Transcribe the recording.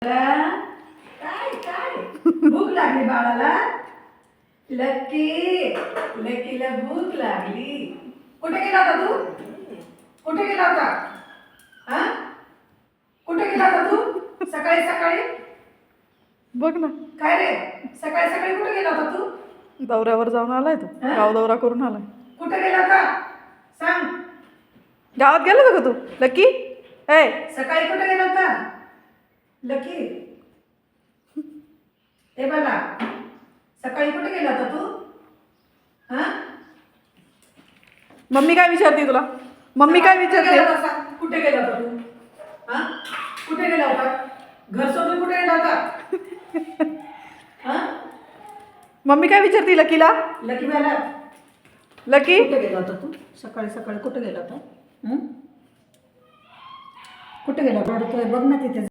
काय काय भूक लागली बाळाला. लकी लकीला भूक लागली. कुठे गेला होता तू? कुठे गेला होता? हा कुठे गेला होता तू सकाळी सकाळी? बघ ना, काय रे सकाळी सकाळी कुठे गेला होता तू? दौऱ्यावर जाऊन आलाय तू. गाव दौरा करून आलाय. कुठे गेला होता सांग. गावात गेला होता का तू लकी? ए सकाळी कुठे गेला होता लकी? हे बघा सकाळी कुठे गेला होता तू? हा मम्मी काय विचारते तुला? मम्मी काय विचारते? कुठे गेला होता तू? हा कुठे गेला होता? घर सोडून कुठे गेला होता? हा मम्मी काय विचारते लकीला? लकी मला लकी कुठे गेला होता तू? सकाळी सकाळी कुठे गेला होता? कुठे गेला होता? बघ ना तिथे.